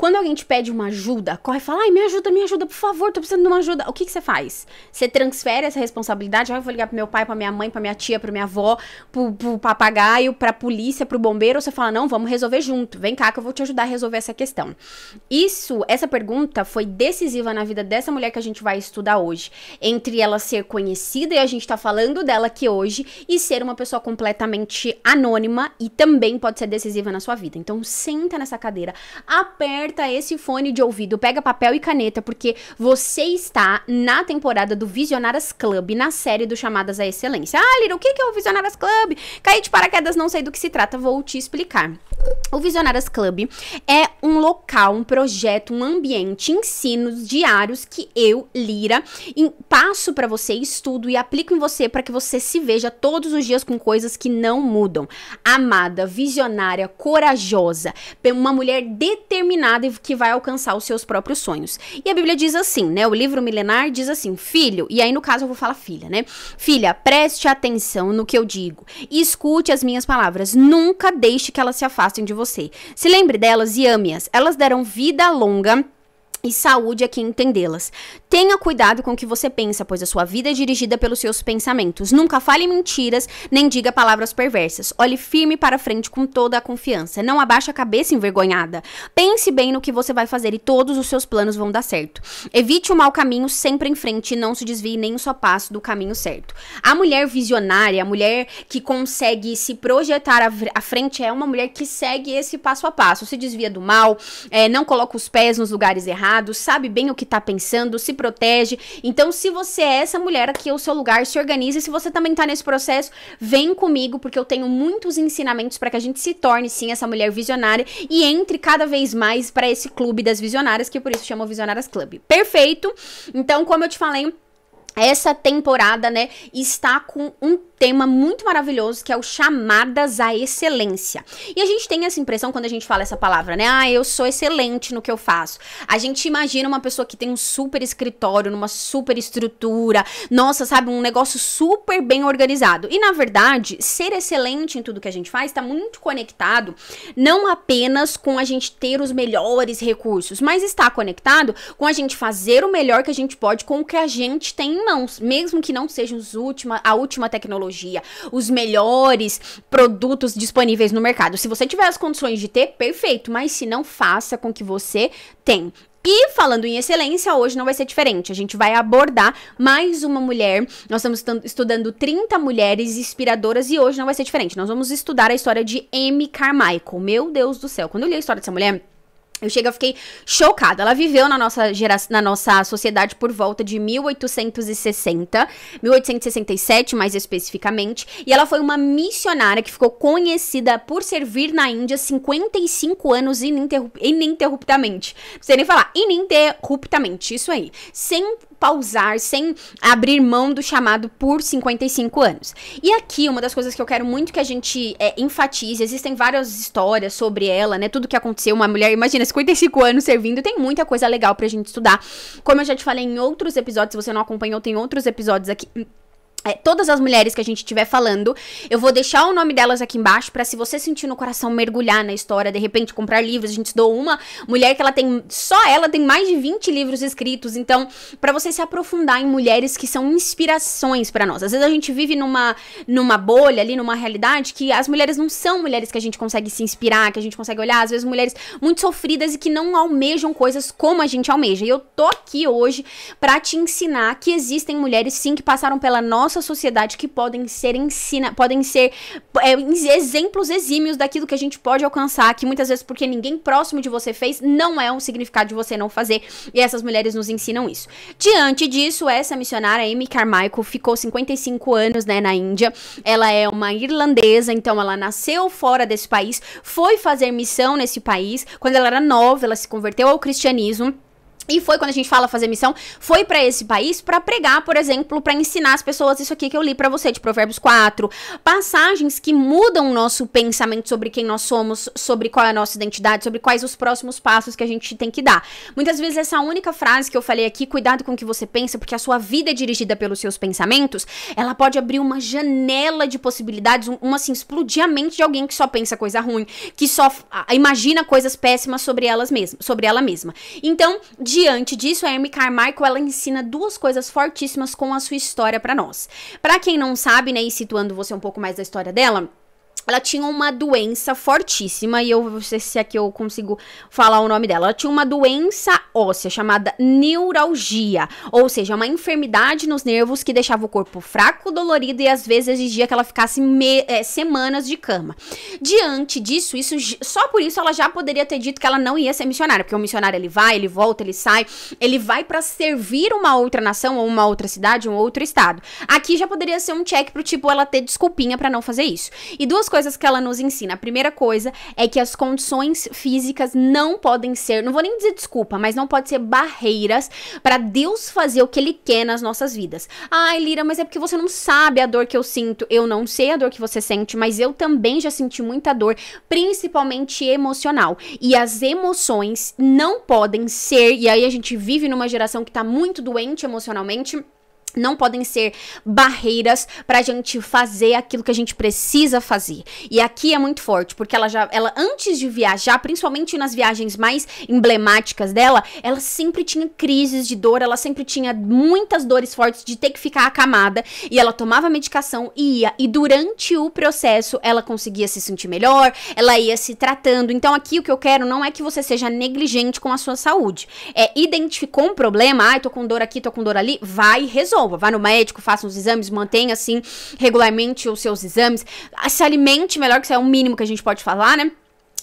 Quando alguém te pede uma ajuda, corre e fala, ai, me ajuda, por favor, tô precisando de uma ajuda. O que você faz? Você transfere essa responsabilidade, eu vou ligar pro meu pai, pra minha mãe, pra minha tia, pra minha avó, pro papagaio, pra polícia, pro bombeiro, ou você fala, não, vamos resolver junto, vem cá que eu vou te ajudar a resolver essa questão. Essa pergunta foi decisiva na vida dessa mulher que a gente vai estudar hoje, entre ela ser conhecida, e a gente tá falando dela aqui hoje, e ser uma pessoa completamente anônima, e também pode ser decisiva na sua vida. Então, senta nessa cadeira, aperta esse fone de ouvido, pega papel e caneta, porque você está na temporada do Visionárias Club, na série do Chamadas à Excelência. Ah, Lira, o que é o Visionárias Club? Caí de paraquedas, não sei do que se trata, vou te explicar. O Visionárias Club é um local, um projeto, um ambiente, ensinos diários que eu, Lira, passo pra você, estudo e aplico em você para que você se veja todos os dias com coisas que não mudam. Amada, visionária, corajosa, uma mulher determinada e que vai alcançar os seus próprios sonhos. E a Bíblia diz assim, né? O livro milenar diz assim, filho, e aí no caso eu vou falar filha, né? Filha, preste atenção no que eu digo e escute as minhas palavras. Nunca deixe que elas se afastem de você. Se lembre delas e ame-as. Elas deram vida longa e saúde a quem entendê-las. Tenha cuidado com o que você pensa, pois a sua vida é dirigida pelos seus pensamentos. Nunca fale mentiras, nem diga palavras perversas. Olhe firme para frente com toda a confiança. Não abaixe a cabeça envergonhada. Pense bem no que você vai fazer e todos os seus planos vão dar certo. Evite o mau caminho sempre em frente e não se desvie nem um só passo do caminho certo. A mulher visionária, a mulher que consegue se projetar à frente, é uma mulher que segue esse passo a passo. Se desvia do mal, não coloca os pés nos lugares errados, sabe bem o que tá pensando, se protege. Então, se você é essa mulher, aqui é o seu lugar, se organize. Se você também tá nesse processo, vem comigo, porque eu tenho muitos ensinamentos para que a gente se torne, sim, essa mulher visionária e entre cada vez mais para esse clube das visionárias, que por isso chama Visionárias Club. Perfeito? Então, como eu te falei, essa temporada, né, está com um tema muito maravilhoso, que é o Chamadas à Excelência. E a gente tem essa impressão quando a gente fala essa palavra, né? Ah, eu sou excelente no que eu faço. A gente imagina uma pessoa que tem um super escritório, numa super estrutura, nossa, sabe, um negócio super bem organizado. E, na verdade, ser excelente em tudo que a gente faz está muito conectado não apenas com a gente ter os melhores recursos, mas está conectado com a gente fazer o melhor que a gente pode com o que a gente tem em mãos, mesmo que não sejam a última tecnologia, os melhores produtos disponíveis no mercado. Se você tiver as condições de ter, perfeito, mas se não, faça com que você tem. E falando em excelência, hoje não vai ser diferente. A gente vai abordar mais uma mulher. Nós estamos estudando 30 mulheres inspiradoras e hoje não vai ser diferente. Nós vamos estudar a história de Amy Carmichael. Meu Deus do céu, quando eu li a história dessa mulher, eu fiquei chocada. Ela viveu na nossa sociedade por volta de 1867, mais especificamente. E ela foi uma missionária que ficou conhecida por servir na Índia 55 anos ininterruptamente. Não sei nem falar, ininterruptamente, isso aí. Sem pausar, sem abrir mão do chamado por 55 anos. E aqui, uma das coisas que eu quero muito que a gente enfatize, existem várias histórias sobre ela, né, tudo que aconteceu, uma mulher, imagina, 55 anos servindo, tem muita coisa legal pra gente estudar. Como eu já te falei em outros episódios, se você não acompanhou, tem outros episódios aqui. Todas as mulheres que a gente estiver falando, eu vou deixar o nome delas aqui embaixo pra, se você sentir no coração mergulhar na história, de repente comprar livros. A gente estudou uma mulher que só ela tem mais de 20 livros escritos. Então, pra você se aprofundar em mulheres que são inspirações pra nós. Às vezes a gente vive numa bolha ali, numa realidade que as mulheres não são mulheres que a gente consegue se inspirar, que a gente consegue olhar. Às vezes mulheres muito sofridas e que não almejam coisas como a gente almeja. E eu tô aqui hoje pra te ensinar que existem mulheres, sim, que passaram pela nossa sociedade, que podem ser exemplos exímios daquilo que a gente pode alcançar, que muitas vezes porque ninguém próximo de você fez, não é um significado de você não fazer, e essas mulheres nos ensinam isso. Diante disso, essa missionária, Amy Carmichael, ficou 55 anos, né, na Índia. Ela é uma irlandesa, então ela nasceu fora desse país, foi fazer missão nesse país. Quando ela era nova, ela se converteu ao cristianismo. E foi, quando a gente fala fazer missão, foi pra esse país pra pregar, por exemplo, pra ensinar as pessoas isso aqui que eu li pra você, de Provérbios 4. Passagens que mudam o nosso pensamento sobre quem nós somos, sobre qual é a nossa identidade, sobre quais os próximos passos que a gente tem que dar. Muitas vezes essa única frase que eu falei aqui, cuidado com o que você pensa, porque a sua vida é dirigida pelos seus pensamentos, ela pode abrir uma janela de possibilidades, assim, explodir a mente de alguém que só pensa coisa ruim, que só imagina coisas péssimas sobre ela mesma. Então, diante disso, a Amy Carmichael, ela ensina duas coisas fortíssimas com a sua história pra nós. Pra quem não sabe, né, e situando você um pouco mais da história dela, ela tinha uma doença fortíssima, e eu não sei se aqui eu consigo falar o nome dela. Ela tinha uma doença óssea chamada neuralgia, ou seja, uma enfermidade nos nervos que deixava o corpo fraco, dolorido e às vezes exigia que ela ficasse semanas de cama. Diante disso, só por isso ela já poderia ter dito que ela não ia ser missionária, porque o missionário ele vai, ele volta, ele sai, ele vai pra servir uma outra nação ou uma outra cidade, um outro estado. Aqui já poderia ser um check pro tipo ela ter desculpinha pra não fazer isso. E duas coisas que ela nos ensina. A primeira coisa é que as condições físicas não podem ser, não vou nem dizer desculpa, mas não pode ser barreiras para Deus fazer o que Ele quer nas nossas vidas. Ai, Lira, mas é porque você não sabe a dor que eu sinto. Eu não sei a dor que você sente, mas eu também já senti muita dor, principalmente emocional. E as emoções não podem ser, e aí a gente vive numa geração que tá muito doente emocionalmente, não podem ser barreiras pra gente fazer aquilo que a gente precisa fazer. E aqui é muito forte, porque ela antes de viajar, principalmente nas viagens mais emblemáticas dela, ela sempre tinha crises de dor, ela sempre tinha muitas dores fortes de ter que ficar acamada, e ela tomava medicação e ia, e durante o processo ela conseguia se sentir melhor, ela ia se tratando. Então aqui o que eu quero não é que você seja negligente com a sua saúde, identificou um problema, tô com dor aqui, tô com dor ali, vai e resolve. Vá no médico, faça os exames, mantenha, assim, regularmente os seus exames. Se alimente melhor, que isso é o mínimo que a gente pode falar, né?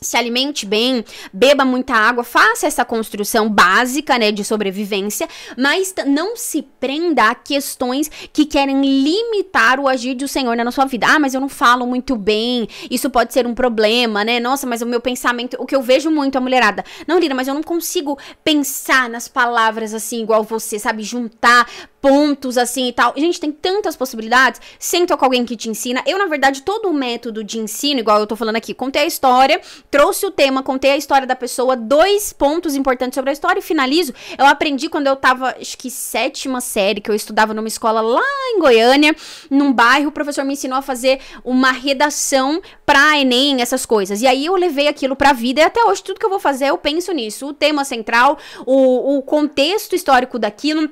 Se alimente bem, beba muita água, faça essa construção básica, né, de sobrevivência, mas não se prenda a questões que querem limitar o agir do Senhor na sua vida. Ah, mas eu não falo muito bem, isso pode ser um problema, né? Nossa, mas o meu pensamento, o que eu vejo muito a mulherada, não, Lira, mas eu não consigo pensar nas palavras assim, igual você, sabe, juntar pontos assim e tal. Gente, tem tantas possibilidades. Senta com alguém que te ensina. Eu, na verdade, todo o método de ensino, igual eu tô falando aqui, contei a história, trouxe o tema, contei a história da pessoa, 2 pontos importantes sobre a história e finalizo. Eu aprendi quando eu tava, acho que 7ª série, que eu estudava numa escola lá em Goiânia, num bairro, o professor me ensinou a fazer uma redação pra Enem, essas coisas. E aí eu levei aquilo pra vida e até hoje tudo que eu vou fazer eu penso nisso. O tema central, o contexto histórico daquilo,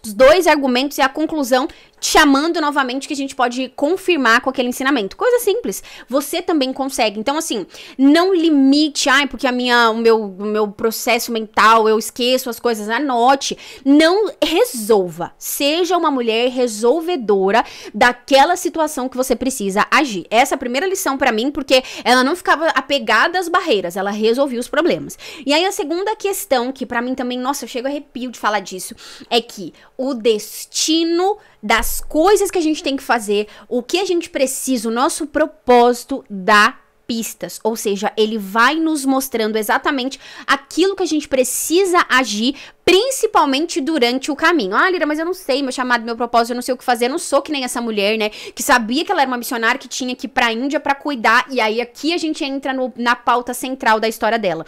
os 2 argumentos e a conclusão, chamando novamente que a gente pode confirmar com aquele ensinamento. Coisa simples. Você também consegue. Então, assim, não limite, porque o meu processo mental, eu esqueço as coisas. Anote. Não resolva. Seja uma mulher resolvedora daquela situação que você precisa agir. Essa é a primeira lição pra mim, porque ela não ficava apegada às barreiras, ela resolvia os problemas. E aí a segunda questão, que pra mim também, nossa, eu chego a arrepio de falar disso, é que o destino das coisas que a gente tem que fazer, o que a gente precisa, o nosso propósito dá pistas, ou seja, ele vai nos mostrando exatamente aquilo que a gente precisa agir, principalmente durante o caminho. Ah, Lira, mas eu não sei, meu chamado, meu propósito, eu não sei o que fazer, eu não sou que nem essa mulher, né, que sabia que ela era uma missionária, que tinha que ir pra Índia pra cuidar, e aí aqui a gente entra na pauta central da história dela.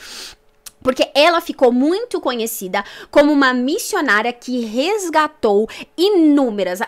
Porque ela ficou muito conhecida como uma missionária que resgatou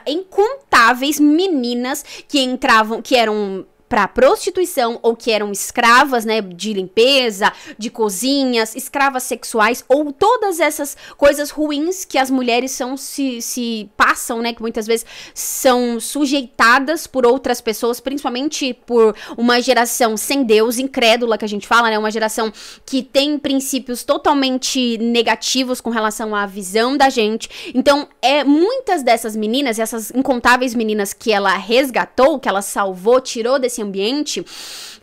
incontáveis meninas que eram para prostituição ou que eram escravas, né, de limpeza, de cozinhas, escravas sexuais ou todas essas coisas ruins que as mulheres se passam, né, que muitas vezes são sujeitadas por outras pessoas, principalmente por uma geração sem Deus, incrédula que a gente fala, né, uma geração que tem princípios totalmente negativos com relação à visão da gente. Então, muitas dessas meninas, essas incontáveis meninas que ela resgatou, que ela salvou, tirou desse ambiente,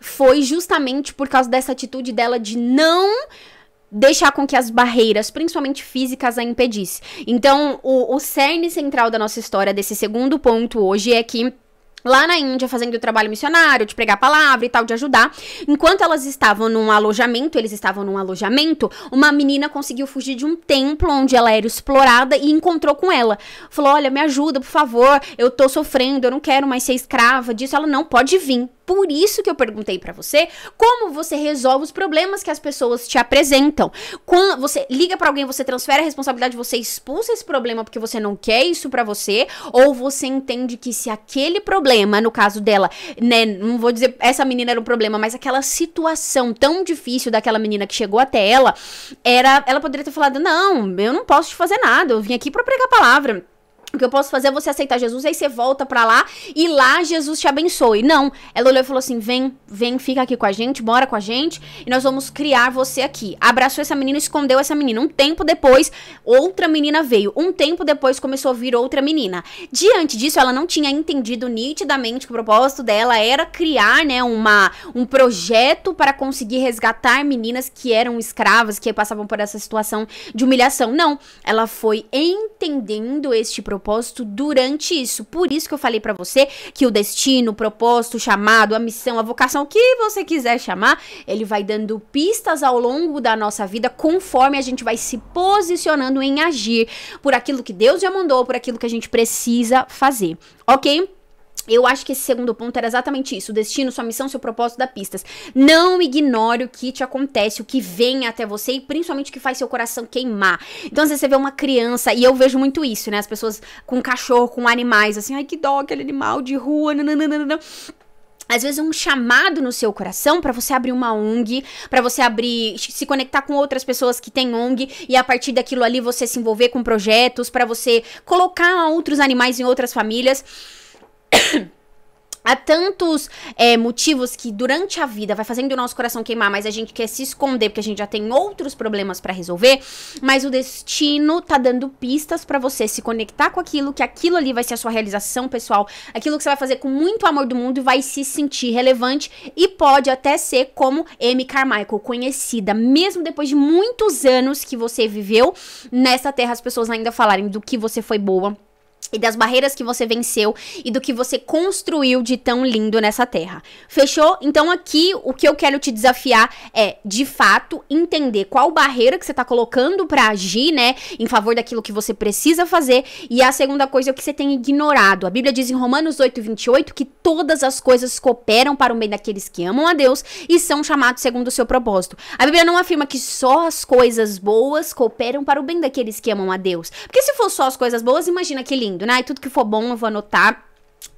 foi justamente por causa dessa atitude dela de não deixar com que as barreiras, principalmente físicas, a impedisse. Então, o cerne central da nossa história, desse segundo ponto hoje, é que lá na Índia, fazendo o trabalho missionário, de pregar a palavra e tal, de ajudar. Enquanto elas estavam num alojamento, eles estavam num alojamento, uma menina conseguiu fugir de um templo onde ela era explorada e encontrou com ela. Falou, olha, me ajuda, por favor, eu tô sofrendo, eu não quero mais ser escrava disso. Ela, não, pode vir. Por isso que eu perguntei pra você como você resolve os problemas que as pessoas te apresentam. Quando você liga pra alguém, você transfere a responsabilidade, você expulsa esse problema porque você não quer isso pra você, ou você entende que se aquele problema, no caso dela, né, não vou dizer essa menina era um problema, mas aquela situação tão difícil daquela menina que chegou até ela, ela poderia ter falado, não, eu não posso te fazer nada, eu vim aqui pra pregar a palavra. O que eu posso fazer é você aceitar Jesus, aí você volta pra lá e lá Jesus te abençoe. Não, ela olhou e falou assim, vem, fica aqui com a gente, mora com a gente e nós vamos criar você aqui. Abraçou essa menina, escondeu essa menina. Um tempo depois, outra menina veio. Um tempo depois começou a vir outra menina. Diante disso, ela não tinha entendido nitidamente que o propósito dela era criar, né, um projeto para conseguir resgatar meninas que eram escravas, que passavam por essa situação de humilhação. Não, ela foi entendendo este propósito durante isso. Por isso que eu falei pra você que o destino, o propósito, o chamado, a missão, a vocação, o que você quiser chamar, ele vai dando pistas ao longo da nossa vida conforme a gente vai se posicionando em agir por aquilo que Deus já mandou, por aquilo que a gente precisa fazer, ok? Eu acho que esse segundo ponto era exatamente isso. O destino, sua missão, seu propósito dá pistas. Não ignore o que te acontece, o que vem até você e principalmente o que faz seu coração queimar. Então, às vezes você vê uma criança, e eu vejo muito isso, né? As pessoas com cachorro, com animais, assim, ai que dó, aquele animal de rua, nananana. Às vezes um chamado no seu coração pra você abrir uma ONG, pra você se conectar com outras pessoas que têm ONG e a partir daquilo ali você se envolver com projetos, pra você colocar outros animais em outras famílias. Há tantos motivos que durante a vida vai fazendo o nosso coração queimar, mas a gente quer se esconder porque a gente já tem outros problemas pra resolver, mas o destino tá dando pistas pra você se conectar com aquilo, que aquilo ali vai ser a sua realização pessoal, aquilo que você vai fazer com muito amor do mundo e vai se sentir relevante e pode até ser como Amy Carmichael, conhecida, mesmo depois de muitos anos que você viveu nessa terra, as pessoas ainda falarem do que você foi boa, e das barreiras que você venceu e do que você construiu de tão lindo nessa terra. Fechou? Então aqui o que eu quero te desafiar é, de fato, entender qual barreira que você tá colocando pra agir, né, em favor daquilo que você precisa fazer. E a segunda coisa é o que você tem ignorado. A Bíblia diz em Romanos 8:28 que todas as coisas cooperam para o bem daqueles que amam a Deus e são chamados segundo o seu propósito. A Bíblia não afirma que só as coisas boas cooperam para o bem daqueles que amam a Deus. Porque se for só as coisas boas, imagina que lindo, né? E tudo que for bom eu vou anotar.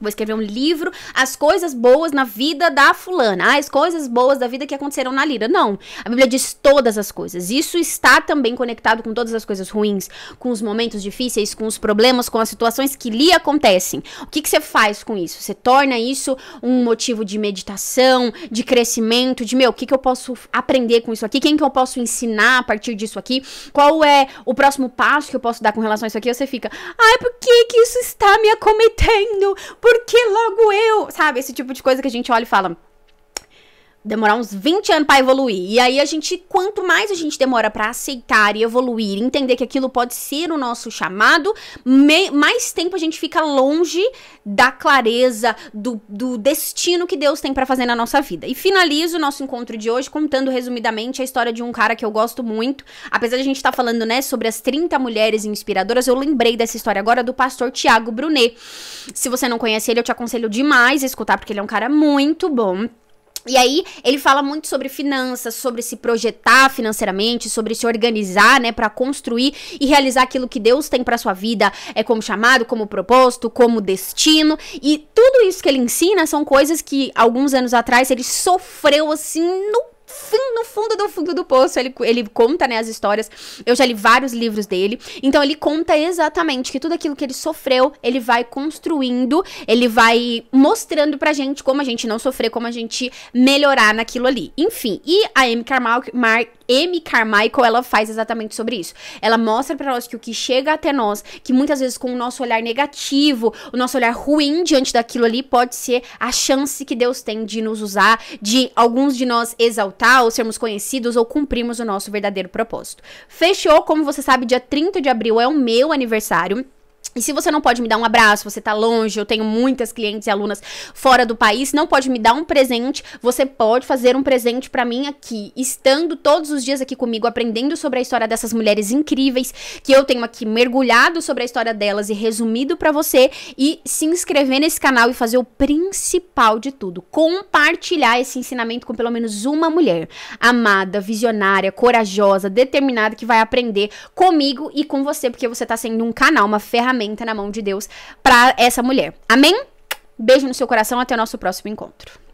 Vou escrever um livro, as coisas boas na vida da fulana, as coisas boas da vida que aconteceram na Lira. Não, a Bíblia diz todas as coisas. Isso está também conectado com todas as coisas ruins, com os momentos difíceis, com os problemas, com as situações que lhe acontecem. O que você faz com isso? Você torna isso um motivo de meditação, de crescimento, de, o que eu posso aprender com isso aqui? Quem que eu posso ensinar a partir disso aqui? Qual é o próximo passo que eu posso dar com relação a isso aqui? Você fica, ai, por que isso está me acometendo? Por que logo eu? Sabe, esse tipo de coisa que a gente olha e fala, demorar uns 20 anos pra evoluir. E aí quanto mais a gente demora pra aceitar e evoluir, entender que aquilo pode ser o nosso chamado, mais tempo a gente fica longe da clareza, do destino que Deus tem pra fazer na nossa vida. E finalizo o nosso encontro de hoje contando resumidamente a história de um cara que eu gosto muito. Apesar de a gente estar falando, né, sobre as 30 mulheres inspiradoras, eu lembrei dessa história agora do pastor Tiago Brunet. Se você não conhece ele, eu te aconselho demais a escutar, porque ele é um cara muito bom. E aí, ele fala muito sobre finanças, sobre se projetar financeiramente, sobre se organizar, né, pra construir e realizar aquilo que Deus tem pra sua vida, como chamado, como propósito, como destino. E tudo isso que ele ensina são coisas que, alguns anos atrás, ele sofreu, assim, no fundo do poço. Ele conta, né, as histórias. Eu já li vários livros dele. Então, ele conta exatamente que tudo aquilo que ele sofreu, ele vai construindo, ele vai mostrando pra gente como a gente não sofrer, como a gente melhorar naquilo ali. Enfim, e a Amy Carmichael, ela faz exatamente sobre isso. Ela mostra pra nós que o que chega até nós, que muitas vezes com o nosso olhar negativo, o nosso olhar ruim diante daquilo ali, pode ser a chance que Deus tem de nos usar, de alguns de nós exaltar, ou sermos conhecidos, ou cumprirmos o nosso verdadeiro propósito. Fechou? Como você sabe, dia 30 de abril é o meu aniversário. E se você não pode me dar um abraço, você tá longe, eu tenho muitas clientes e alunas fora do país, não pode me dar um presente, você pode fazer um presente pra mim aqui, estando todos os dias aqui comigo, aprendendo sobre a história dessas mulheres incríveis, que eu tenho aqui mergulhado sobre a história delas e resumido pra você, e se inscrever nesse canal e fazer o principal de tudo, compartilhar esse ensinamento com pelo menos uma mulher amada, visionária, corajosa, determinada, que vai aprender comigo e com você, porque você tá sendo um canal, uma ferramenta na mão de Deus para essa mulher. Amém? Beijo no seu coração, até o nosso próximo encontro.